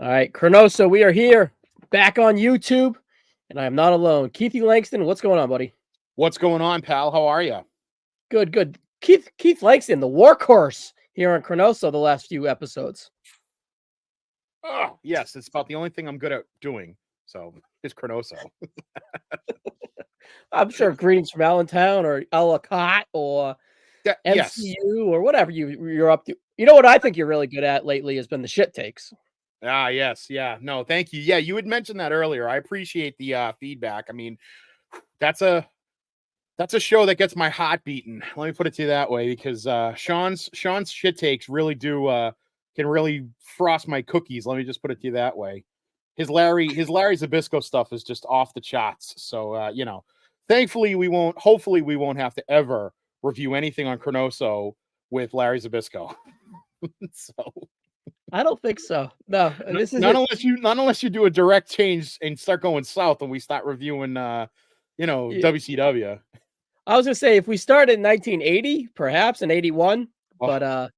All right, ChroNoSo, we are here back on YouTube, and I am not alone. Keith Langston, what's going on, buddy? What's going on, pal? How are you? Good, good. Keith Langston, the workhorse here on ChroNoSo the last few episodes. Oh, yes, it's about the only thing I'm good at doing. So it's ChroNoSo. I'm sure greetings from Allentown or Ellicott or Yes. MCU or whatever you're up to. You know what I think you're really good at lately has been the shit takes. Yes. Yeah. No, thank you. Yeah, you had mentioned that earlier. I appreciate the feedback. I mean, that's a show that gets my heart beating. Let me put it to you that way, because Sean's shit takes really do can really frost my cookies. Let me just put it to you that way. His Larry Zbyszko stuff is just off the charts. So thankfully hopefully we won't have to ever review anything on ChroNoSo with Larry Zbyszko. So I don't think so. No, this is not unless you do a direct change and start going south and we start reviewing WCW. I was gonna say if we start in 1980, perhaps in 81, but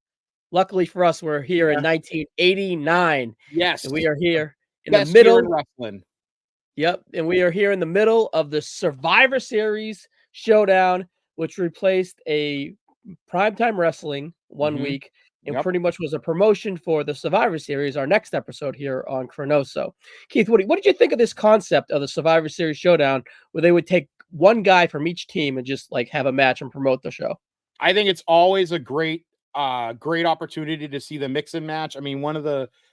luckily for us, we're here in 1989. Yes, and we are here in best the middle. Year in wrestling. Yep, and we are here in the middle of the Survivor Series Showdown, which replaced a primetime wrestling one week, and pretty much was a promotion for the Survivor Series, our next episode here on ChroNoSo. Keith, what did you think of this concept of the Survivor Series Showdown, where they would take one guy from each team and just like have a match and promote the show? I think it's always a great opportunity to see the mix and match. I mean,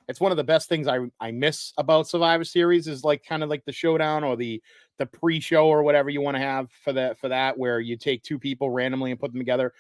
it's one of the best things I miss about Survivor Series is like kind of like the showdown or the pre-show or whatever you want to have for that where you take two people randomly and put them together.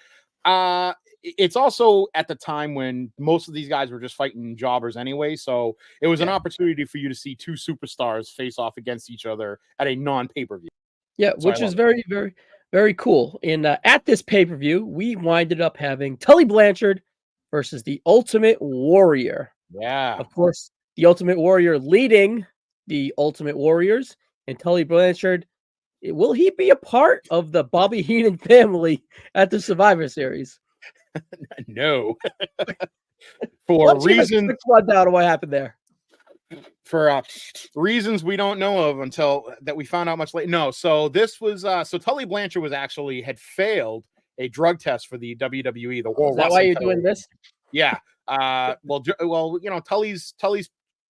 It's also at the time when most of these guys were just fighting jobbers anyway, so it was an opportunity for you to see two superstars face off against each other at a non-pay-per-view. Yeah, so which is very, very, very cool. And at this pay-per-view, we winded up having Tully Blanchard versus the Ultimate Warrior. Yeah. Of course, the Ultimate Warrior leading the Ultimate Warriors. And Tully Blanchard, will he be a part of the Bobby Heenan family at the Survivor Series? No. For reasons. Rundown of what happened there. For reasons we don't know of until that we found out much later. No, so this was so Tully Blanchard had failed a drug test for the WWE, the World. Is that why you're doing this? Yeah. Well, Tully's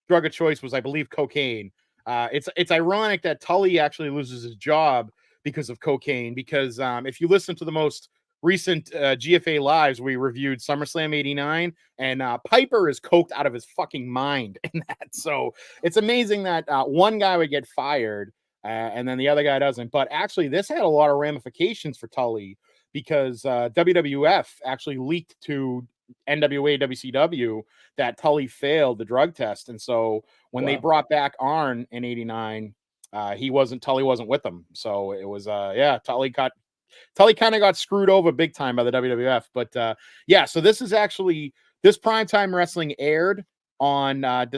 drug of choice was, I believe, cocaine. It's ironic that Tully actually loses his job because of cocaine. Because if you listen to the most recent GFA lives, we reviewed SummerSlam '89, and Piper is coked out of his fucking mind in that. So it's amazing that one guy would get fired and then the other guy doesn't. But actually, this had a lot of ramifications for Tully because WWF actually leaked to NWA, WCW that Tully failed the drug test, and so when they brought back Arn in '89, Tully wasn't with them. So it was Tully kind of got screwed over big time by the WWF. But so this primetime wrestling aired on November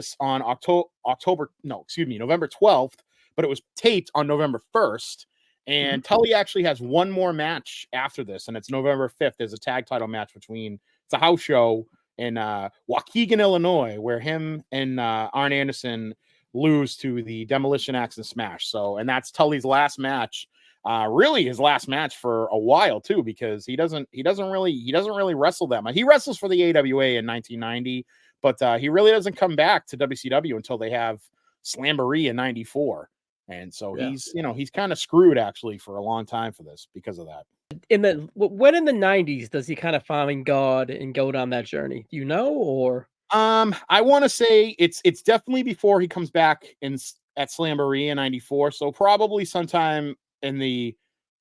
12th, but it was taped on November 1st. And Tully actually has one more match after this, and it's November 5th. There's a tag title match it's a house show in Waukegan, Illinois, where him and Arn Anderson lose to the Demolition Axe and Smash. So, and that's Tully's last match. Really his last match for a while too, because he doesn't really wrestle that much. He wrestles for the AWA in 1990, but he really doesn't come back to WCW until they have Slamboree in '94. And so he's kind of screwed actually for a long time for this because of that. When in the 90s does he kind of find God and go down that journey? Do you know, or I want to say it's definitely before he comes back at Slamboree in '94. So probably sometime in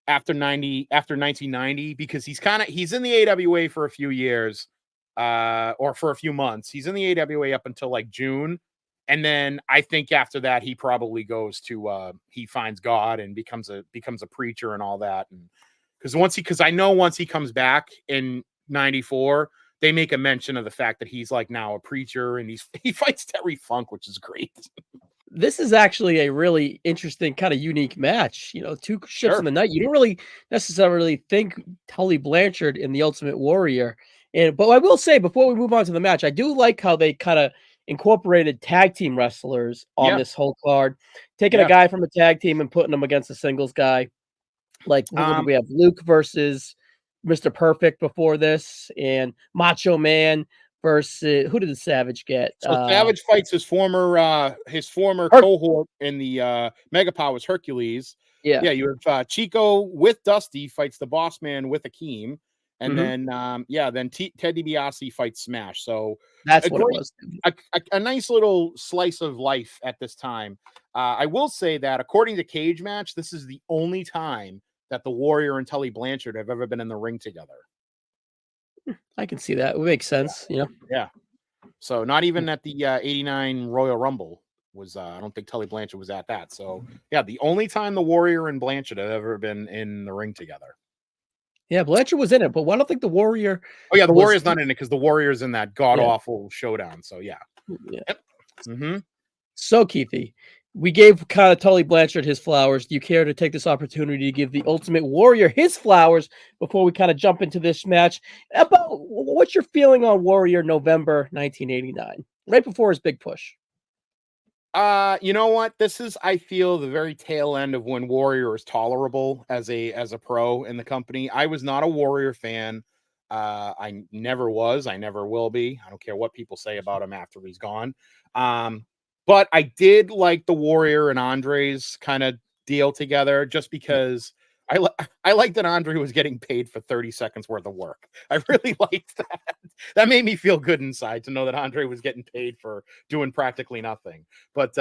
after 1990, because he's in the AWA for a few years, or for a few months. He's in the AWA up until like June. And then I think after that, he probably goes to, he finds God and becomes a preacher and all that. And because I know once he comes back in '94, they make a mention of the fact that he's like now a preacher and he fights Terry Funk, which is great. This is actually a really interesting kind of unique match. Two ships in the night. You don't really necessarily think Tully Blanchard in the Ultimate Warrior. But I will say, before we move on to the match, I do like how they kind of incorporated tag team wrestlers on this whole card, taking a guy from a tag team and putting him against a singles guy. Like, what did we have? Luke versus Mr. Perfect before this, and Macho Man versus who did the Savage get? So Savage fights his former cohort in the Mega Powers Hercules. Yeah, you have Chico with Dusty fights the Boss Man with Akeem, and then Ted DiBiase fights Smash. So that's what it was. A nice little slice of life at this time. I will say that according to Cage Match, this is the only time that the Warrior and Tully Blanchard have ever been in the ring together. I can see that. It makes sense, you know. Yeah. So not even at the 89 Royal Rumble was I don't think Tully Blanchard was at that. So yeah, the only time the Warrior and Blanchard have ever been in the ring together. Yeah, Blanchard was in it, but I don't think the Warrior. Oh yeah, the Warrior's not in it because the Warrior's in that god awful showdown. So yeah. Yep. Mm-hmm. So Keithy, we gave kind of Tully Blanchard his flowers. Do you care to take this opportunity to give the Ultimate Warrior his flowers before we kind of jump into this match? About what's your feeling on Warrior November 1989, right before his big push? You know what? This is, I feel, the very tail end of when Warrior is tolerable as a pro in the company. I was not a Warrior fan. I never was. I never will be. I don't care what people say about him after he's gone. But I did like the Warrior and Andre's kind of deal together just because I liked that Andre was getting paid for 30 seconds worth of work. I really liked that. That made me feel good inside to know that Andre was getting paid for doing practically nothing. But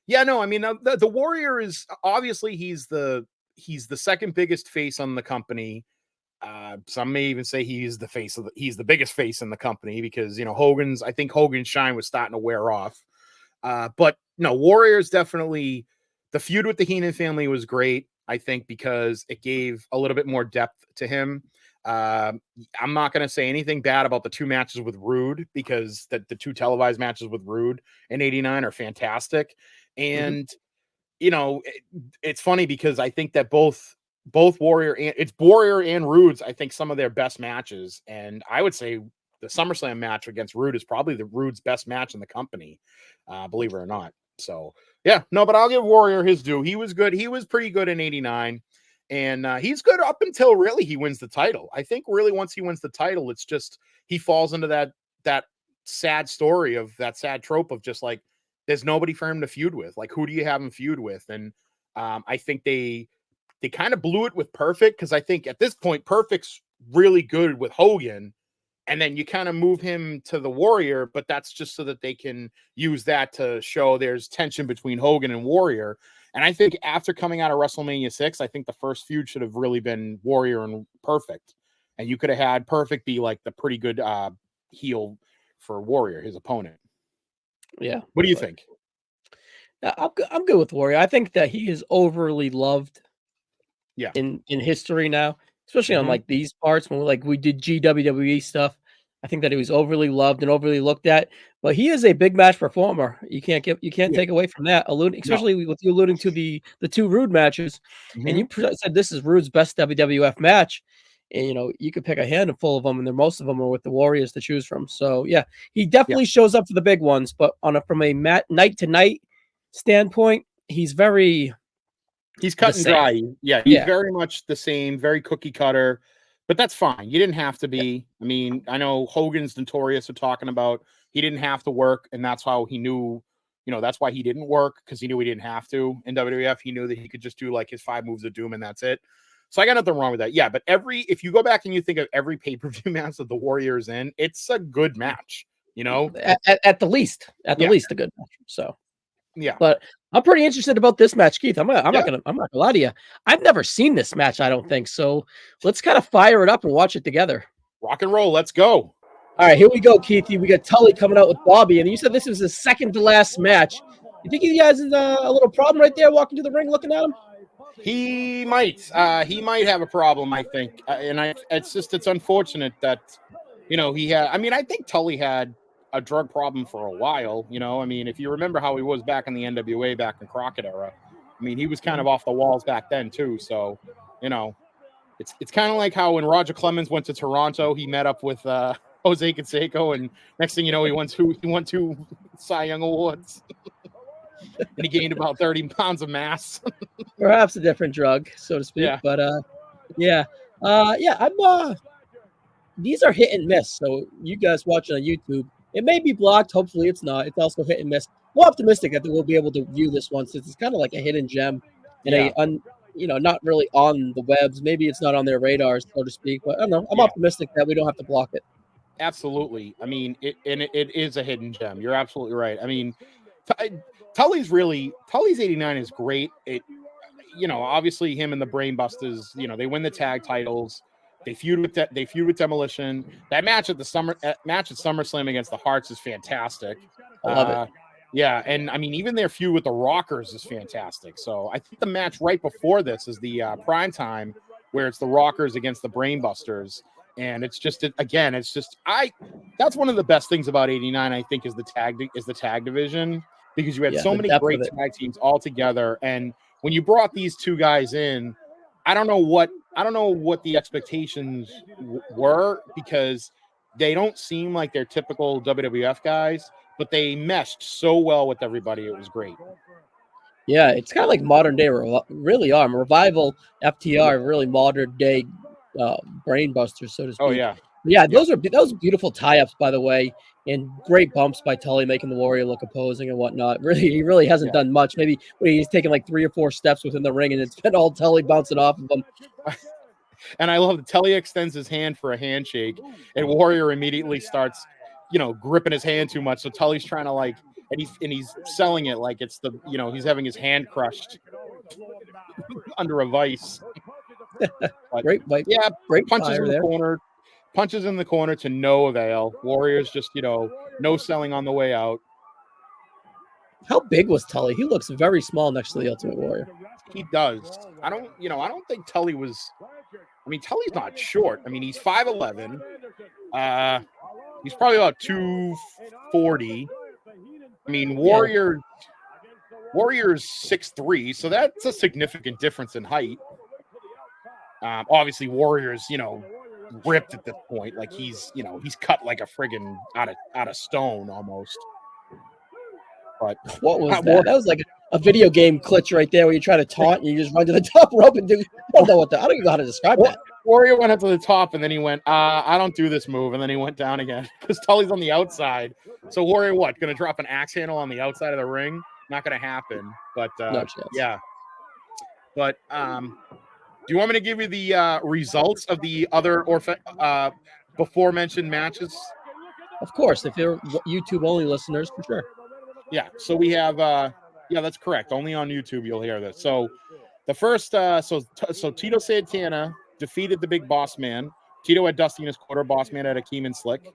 yeah, no, I mean, the Warrior is obviously he's the second biggest face on the company. Some may even say he's the biggest face in the company because, you know, I think Hogan's shine was starting to wear off. But no, Warrior's definitely, the feud with the Heenan family was great, I think, because it gave a little bit more depth to him. I'm not going to say anything bad about the two matches with Rude because the two televised matches with Rude in 89 are fantastic. And, you know, it's funny because I think that both Warrior and Rude's, I think, some of their best matches. And I would say the SummerSlam match against Rude is probably the Rude's best match in the company, believe it or not. So yeah, no, but I'll give Warrior his due. He was good. He was pretty good in 89. And he's good up until really he wins the title. I think really once he wins the title, it's just he falls into that sad story of that sad trope of just like there's nobody for him to feud with. Like, who do you have him feud with? And I think they kind of blew it with Perfect because I think at this point Perfect's really good with Hogan. And then you kind of move him to the Warrior, but that's just so that they can use that to show there's tension between Hogan and Warrior. And I think after coming out of WrestleMania 6, I think the first feud should have really been Warrior and Perfect. And you could have had Perfect be like the pretty good heel for Warrior, his opponent. Yeah. What do you think? I'm good with Warrior. I think that he is overly loved in history now, especially on like these parts when we did GWWE stuff. I think that he was overly loved and overly looked at, but he is a big match performer. You can't take away from that. Especially with you alluding to the two Rude matches, and you said this is Rude's best WWF match, and you know you could pick a handful of them, and most of them are with the Warriors to choose from. So yeah, he definitely shows up for the big ones, but from a night to night standpoint, he's cut and dry. Yeah, he's very much the same, very cookie cutter. But that's fine. You didn't have to be. I mean, I know Hogan's notorious for talking about he didn't have to work, and that's how he knew, you know, that's why he didn't work because he knew he didn't have to in WWF. He knew that he could just do like his 5 moves of doom and that's it. So I got nothing wrong with that. Yeah, but if you go back and you think of every pay-per-view match that the Warriors in, it's a good match, you know? At the least a good match. So yeah. But I'm pretty interested about this match, Keith. I'm not gonna lie to you. I've never seen this match, I don't think. So let's kind of fire it up and watch it together. Rock and roll, let's go. All right, here we go, Keith. We got Tully coming out with Bobby, and you said this was his second to last match. You think he has a little problem right there walking to the ring looking at him? He might have a problem, I think. It's unfortunate that, you know, I think Tully had a drug problem for a while, you know. I mean, if you remember how he was back in the NWA, back in Crockett era, I mean, he was kind of off the walls back then too. So, you know, it's kind of like how when Roger Clemens went to Toronto, he met up with Jose Canseco, and next thing you know, he won two Cy Young awards, and he gained about 30 pounds of mass. Perhaps a different drug, so to speak. Yeah. But yeah. I'm these are hit and miss. So you guys watching on YouTube, it may be blocked. Hopefully it's not. It's also hit and miss. We're optimistic that we'll be able to view this one since it's kind of like a hidden gem and not really on the webs. Maybe it's not on their radars, so to speak. But I don't know. I'm optimistic that we don't have to block it. Absolutely. I mean, it is a hidden gem. You're absolutely right. I mean, Tully's 89 is great. Obviously him and the Brainbusters, they win the tag titles. They feud with Demolition. That match at SummerSlam against the Hearts is fantastic. I love it. Yeah, and I mean, even their feud with the Rockers is fantastic. So I think the match right before this is the prime time, where it's the Rockers against the Brainbusters. And it's just that's one of the best things about 89, I think, is the tag division, because you had so many great tag teams all together. And when you brought these two guys in, I don't know what the expectations were, because they don't seem like they're typical WWF guys, but they meshed so well with everybody. It was great. Yeah, it's kind of like modern day, really are. Revival, FTR, really modern day brainbusters, so to speak. Oh yeah. Yeah, those are beautiful tie-ups, by the way, and great bumps by Tully, making the Warrior look opposing and whatnot. He really hasn't done much. Maybe he's taken like 3 or 4 steps within the ring, and it's been all Tully bouncing off of him. And I love that Tully extends his hand for a handshake, and Warrior immediately starts, gripping his hand too much. So Tully's trying to and he's selling it like it's he's having his hand crushed under a vice. Great punches in the corner. Punches in the corner to no avail. Warrior's just, no selling on the way out. How big was Tully? He looks very small next to the Ultimate Warrior. He does. I don't think Tully was. I mean, Tully's not short. I mean, he's 5'11". He's probably about 240. I mean, Warrior's 6'3", so that's a significant difference in height. Obviously, Warrior's, ripped at this point, like he's cut like a friggin' out of stone almost. But what was that? That was like a video game glitch right there, where you try to taunt and you just run to the top rope and do. I don't even know how to describe that. Warrior went up to the top and then he went, I don't do this move, and then he went down again because Tully's on the outside. So Warrior, gonna drop an axe handle on the outside of the ring? Not gonna happen. But no yeah. But do you want me to give you the results of the other before mentioned matches? Of course, if you're YouTube only listeners, for sure. Yeah, so we have that's correct. Only on YouTube you'll hear this. So the first so Tito Santana defeated the Big Boss Man. Tito had Dusty in his quarter, Boss Man had Akeem and Slick.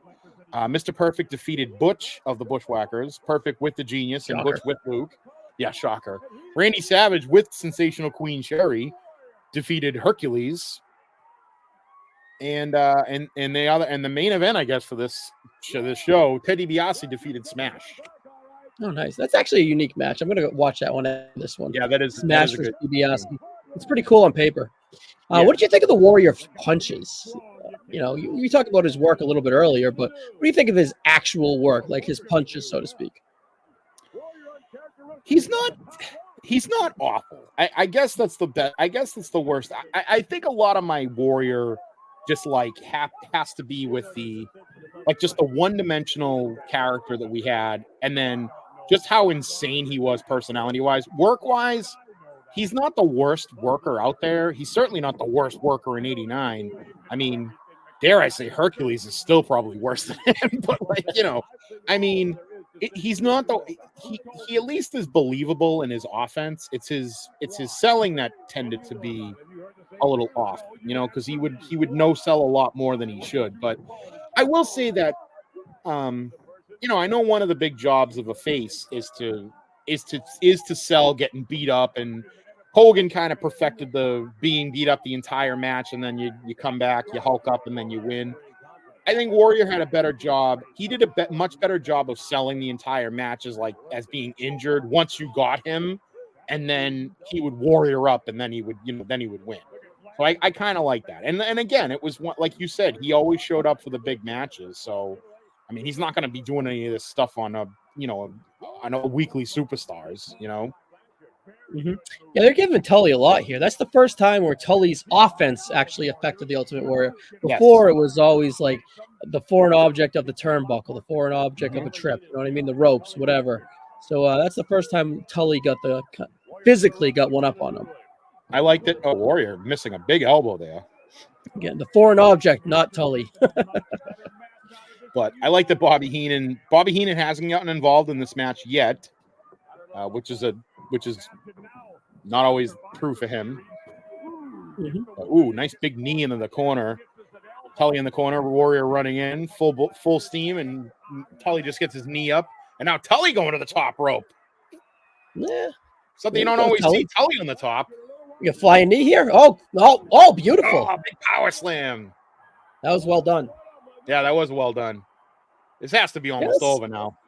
Mr. Perfect defeated Butch of the Bushwhackers, Perfect with the Genius, and Butch with Luke. Yeah, shocker. Randy Savage with Sensational Queen Sherry defeated Hercules, and the main event, I guess, for this show, Ted DiBiase defeated Smash. Oh, nice. That's actually a unique match. I'm gonna watch that one. This one. Yeah, that is Smash versus DiBiase. It's pretty cool on paper. What did you think of the Warrior punches? You talked about his work a little bit earlier, but what do you think of his actual work, like his punches, so to speak? He's not awful. I guess that's the best. I guess that's the worst. I think a lot of my Warrior just has to be with the just the one-dimensional character that we had, and then just how insane he was personality-wise. Work-wise, he's not the worst worker out there. He's certainly not the worst worker in 89. I mean, dare I say Hercules is still probably worse than him, but I mean, he's not he at least is believable in his offense. It's his selling that tended to be a little off, because he would no sell a lot more than he should. But I will say that I know one of the big jobs of a face is to sell getting beat up, and Hogan kind of perfected the being beat up the entire match, and then you come back, you hulk up, and then you win. I think Warrior had a better job. He did a much better job of selling the entire match as being injured once you got him, and then he would Warrior up, and then he would win. So I kind of like that. And again, it was like you said, he always showed up for the big matches. So, I mean, he's not going to be doing any of this stuff on on a weekly superstars, Mm-hmm. Yeah, they're giving Tully a lot here. That's the first time where Tully's offense actually affected the Ultimate Warrior. Before, It was always like the foreign object of the turnbuckle, the foreign object of a trip. You know what I mean? The ropes, whatever. So that's the first time Tully physically got one up on him. I liked it. Oh, Warrior missing a big elbow there. Again, the foreign object, not Tully. But I like that Bobby Heenan hasn't gotten involved in this match yet, which is not always true for him. Mm-hmm. Nice big knee into the corner. Tully in the corner, Warrior running in full steam, and Tully just gets his knee up, and now Tully going to the top rope. Yeah, something you don't always see Tully on the top. You got flying knee here? Oh, beautiful. Oh, big power slam. That was well done. Yeah, that was well done. This has to be almost over now.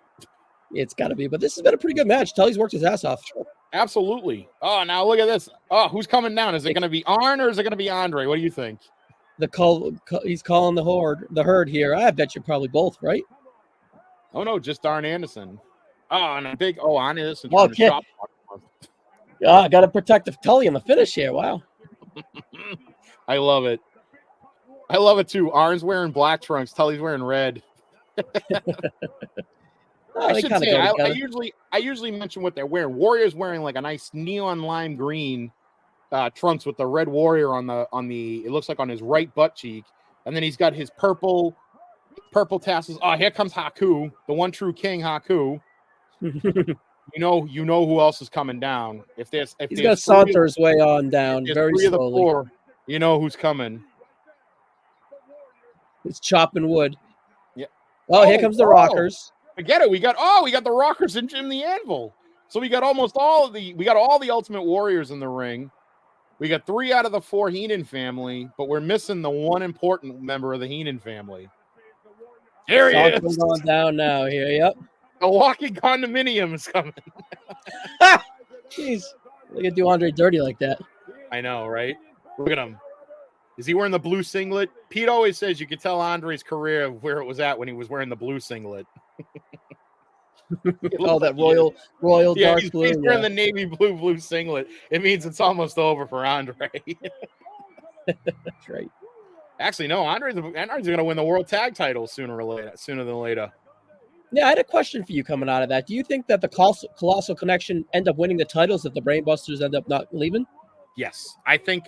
It's got to be, but this has been a pretty good match. Tully's worked his ass off. Absolutely. Oh, now look at this. Oh, who's coming down? Is it going to be Arn or is it going to be Andre? What do you think? He's calling the herd here. I bet you're probably both, right? Oh, no, just Arn Anderson. Oh, and a big, Arn Anderson. Okay. I got to protect the Tully in the finish here. Wow. I love it. I love it too. Arn's wearing black trunks. Tully's wearing red. I should say, I usually mention what they're wearing. Warrior's wearing like a nice neon lime green trunks with the red Warrior on the it looks like on his right butt cheek, and then he's got his purple tassels. Oh, here comes Haku, the one true king, Haku. You know who else is coming down. He's got to saunter his way on down very slowly. You know who's coming. It's chopping wood. Yeah. Oh, here comes the Rockers. Forget it. We got the Rockers and Jim the Anvil. So we got all the Ultimate Warriors in the ring. We got 3 out of the 4 Heenan family, but we're missing the one important member of the Heenan family. Here he is. Going down now here. Yep. A walking condominium is coming. Jeez. They could do Andre dirty like that. I know, right? Look at him. Is he wearing the blue singlet? Pete always says you could tell Andre's career where it was at when he was wearing the blue singlet. That royal dark blue. He's wearing the navy blue singlet. It means it's almost over for Andre. That's right. Actually, no, Andre's going to win the world tag title sooner than later. Yeah, I had a question for you coming out of that. Do you think that the Colossal Connection end up winning the titles if the Brainbusters end up not leaving? Yes, I think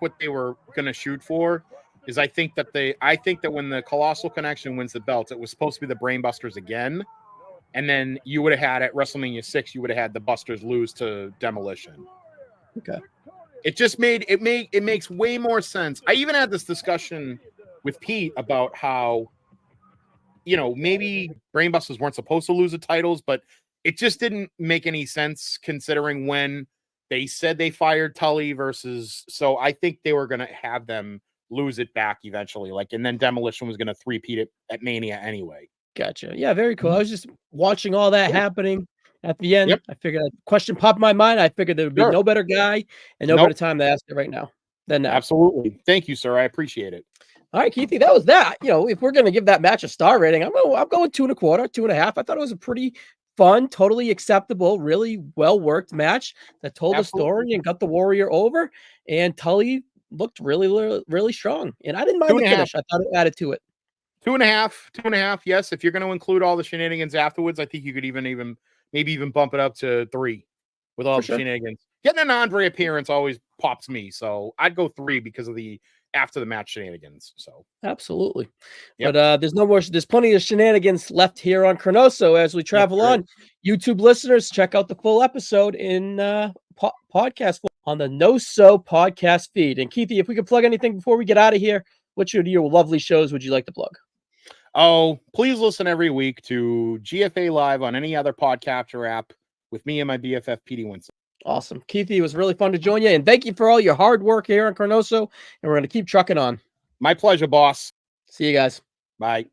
what they were going to shoot for is I think that when the Colossal Connection wins the belt, it was supposed to be the Brainbusters again, and then you would have had at WrestleMania 6, you would have had the Busters lose to Demolition. Okay, it makes way more sense. I even had this discussion with Pete about how, maybe Brainbusters weren't supposed to lose the titles, but it just didn't make any sense considering when they said they fired Tully so I think they were going to have them lose it back eventually. And then Demolition was going to three-peat it at Mania anyway. Gotcha. Yeah, very cool. I was just watching all that happening at the end. Yep. I figured a question popped in my mind. I figured there would be no better guy and no better time to ask it right now than now. Absolutely. Thank you, sir. I appreciate it. All right, Keithy, that was that. If we're going to give that match a star rating, I'm going 2.25, 2.5. I thought it was a pretty fun, totally acceptable, really well-worked match that told a story and got the Warrior over, and Tully looked really, really strong. And I didn't mind the finish. I thought it added to it. 2.5. Yes, if you're going to include all the shenanigans afterwards, I think you could maybe even bump it up to 3 with all the shenanigans. Getting an Andre appearance always pops me, so I'd go 3 because of the after the match shenanigans. So absolutely. Yep. But there's plenty of shenanigans left here on ChroNoSo as we travel on. YouTube listeners, check out the full episode in podcast on the NoSo podcast feed. And Keithy, if we could plug anything before we get out of here, which of your lovely shows would you like to plug? Oh, please listen every week to GFA Live on any other podcatcher app with me and my BFF, PD Winston. Awesome. Keithy, it was really fun to join you. And thank you for all your hard work here on ChroNoSo. And we're going to keep trucking on. My pleasure, boss. See you guys. Bye.